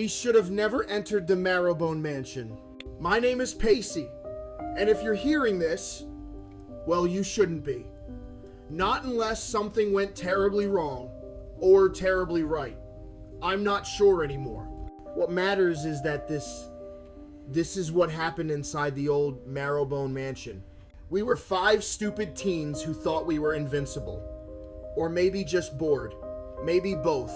We should have never entered the Marrowbone mansion. My name is Pacey, and if you're hearing this, well, you shouldn't be. Not unless something went terribly wrong, or terribly right. I'm not sure anymore. What matters is that this is what happened inside the old Marrowbone mansion. We were 5 stupid teens who thought we were invincible. Or maybe just bored. Maybe both.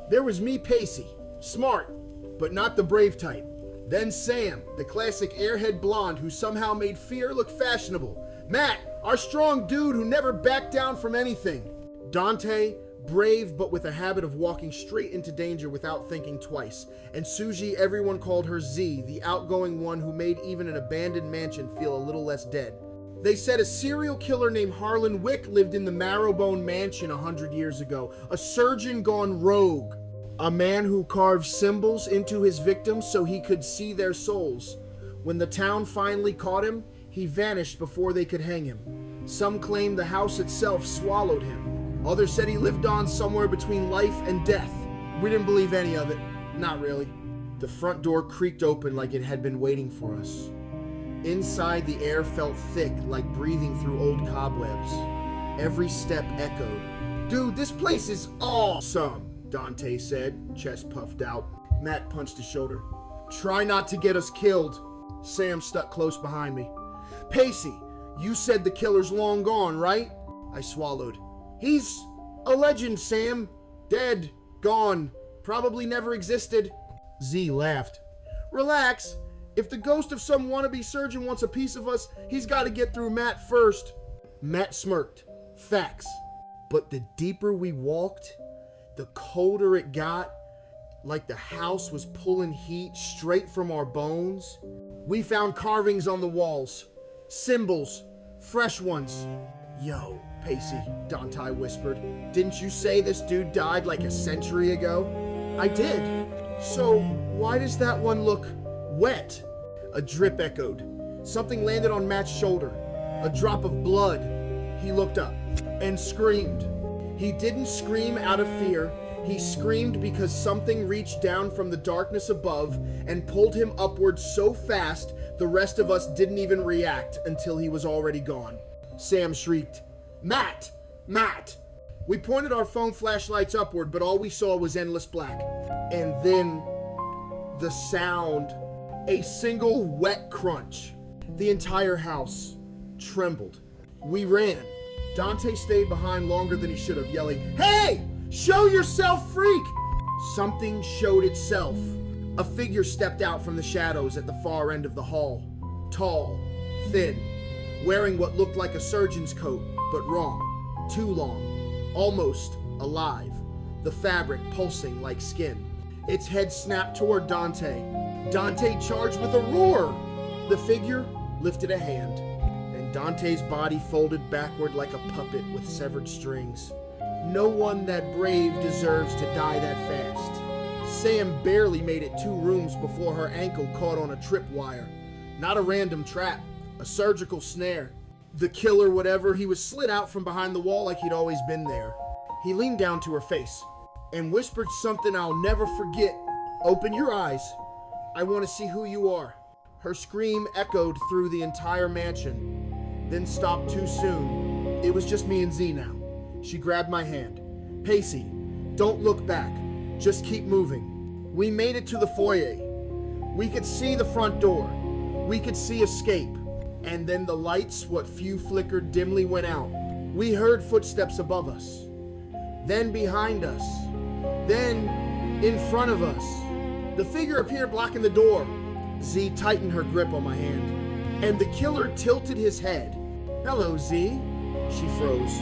There was me, Pacey. Smart, but not the brave type. Then Sam, the classic airhead blonde who somehow made fear look fashionable. Matt, our strong dude who never backed down from anything. Dante, brave but with a habit of walking straight into danger without thinking twice. And Suji, everyone called her Z, the outgoing one who made even an abandoned mansion feel a little less dead. They said a serial killer named Harlan Wick lived in the Marrowbone mansion 100 years ago. A surgeon gone rogue. A man who carved symbols into his victims so he could see their souls. When the town finally caught him, he vanished before they could hang him. Some claimed the house itself swallowed him. Others said he lived on somewhere between life and death. We didn't believe any of it. Not really. The front door creaked open like it had been waiting for us. Inside, the air felt thick, like breathing through old cobwebs. Every step echoed. Dude, this place is awesome, Dante said, chest puffed out. Matt punched his shoulder. Try not to get us killed. Sam stuck close behind me. Pacey, you said the killer's long gone, right? I swallowed. He's a legend, Sam. Dead. Gone. Probably never existed. Z laughed. Relax. If the ghost of some wannabe surgeon wants a piece of us, he's got to get through Matt first. Matt smirked. Facts. But the deeper we walked, the colder it got, like the house was pulling heat straight from our bones. We found carvings on the walls. Symbols. Fresh ones. Yo, Pacey, Dante whispered. Didn't you say this dude died like a century ago? I did. So, why does that one look wet? A drip echoed. Something landed on Matt's shoulder. A drop of blood. He looked up and screamed. He didn't scream out of fear. He screamed because something reached down from the darkness above and pulled him upward so fast the rest of us didn't even react until he was already gone. Sam shrieked, Matt! Matt! We pointed our phone flashlights upward, but all we saw was endless black. And then the sound. A single wet crunch. The entire house trembled. We ran. Dante stayed behind longer than he should have, yelling, Hey! Show yourself, freak! Something showed itself. A figure stepped out from the shadows at the far end of the hall. Tall, thin, wearing what looked like a surgeon's coat, but wrong. Too long. Almost alive. The fabric pulsing like skin. Its head snapped toward Dante. Dante charged with a roar. The figure lifted a hand, and Dante's body folded backward like a puppet with severed strings. No one that brave deserves to die that fast. Sam barely made it 2 rooms before her ankle caught on a tripwire. Not a random trap, a surgical snare. The killer, whatever, he was slid out from behind the wall like he'd always been there. He leaned down to her face and whispered something I'll never forget. Open your eyes. I want to see who you are. Her scream echoed through the entire mansion, then stopped too soon. It was just me and Z now. She grabbed my hand. Pacey, don't look back. Just keep moving. We made it to the foyer. We could see the front door. We could see escape. And then the lights, what few flickered dimly, went out. We heard footsteps above us. Then behind us. Then in front of us. The figure appeared blocking the door. Z tightened her grip on my hand. And the killer tilted his head. Hello, Z. She froze.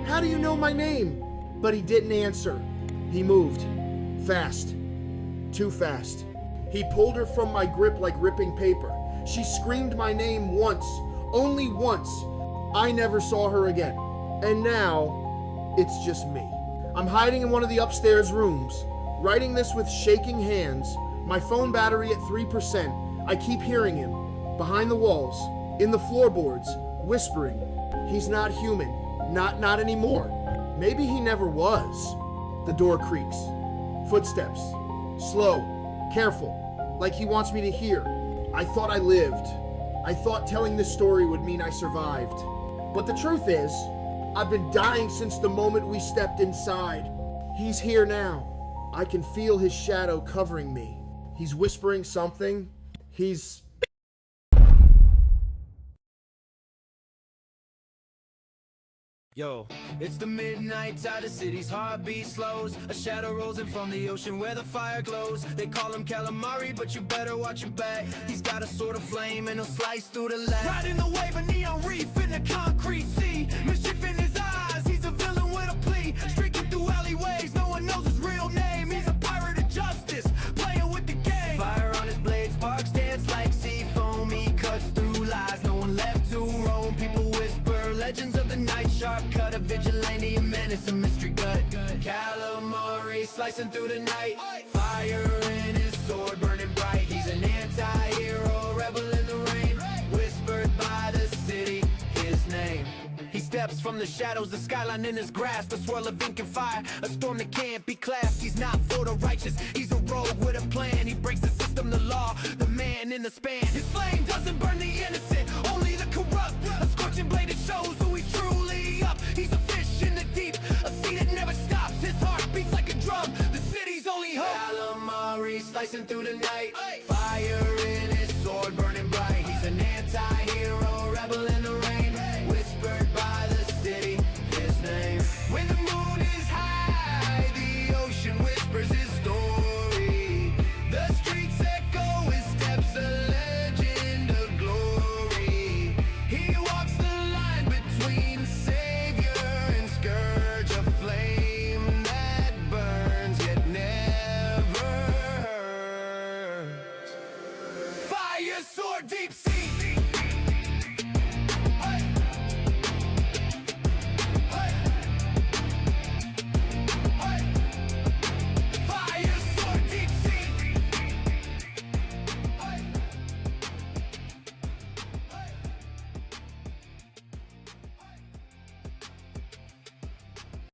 How do you know my name? But he didn't answer. He moved. Fast. Too fast. He pulled her from my grip like ripping paper. She screamed my name once. Only once. I never saw her again. And now, it's just me. I'm hiding in one of the upstairs rooms. Writing this with shaking hands, my phone battery at 3%. I keep hearing him, behind the walls, in the floorboards, whispering. He's not human. Not anymore. Maybe he never was. The door creaks. Footsteps. Slow, careful, like he wants me to hear. I thought I lived. I thought telling this story would mean I survived. But the truth is, I've been dying since the moment we stepped inside. He's here now. I can feel his shadow covering me. He's whispering something. He's... Yo, it's the midnight tide, the city's heartbeat slows. A shadow rolls in from the ocean where the fire glows. They call him Calamari, but you better watch your back. He's got a sword of flame and he'll slice through the land. Riding the wave of neon reef in the concrete sea. Mischief in his eyes, he's a villain with a plea. Streaking through alleyways, no one knows his real name. He's a pirate of justice, playing with the game. Fire on his blade, sparks dance like sea foam. He cuts through lies, no one left to roam. People whisper legends of the night shark. Cut a vigilante, a menace, a mystery gut. Calamari slicing through the night. Fire in his sword burning bright. He's an anti-hero, rebel in the rain. Whispered by the city, his name. He steps from the shadows, the skyline in his grasp. A swirl of ink and fire, a storm that can't be clasped. He's not for the righteous, he's a rogue with a plan. He breaks the system, the law, the man in the span. His flame doesn't burn the innocent, only the corrupt. A scorching blade that shows who he's truly up. He's a fish in the deep, a sea that never stops. His heart beats like a drum, the city's only hope. Calamari slicing through the night. Fire in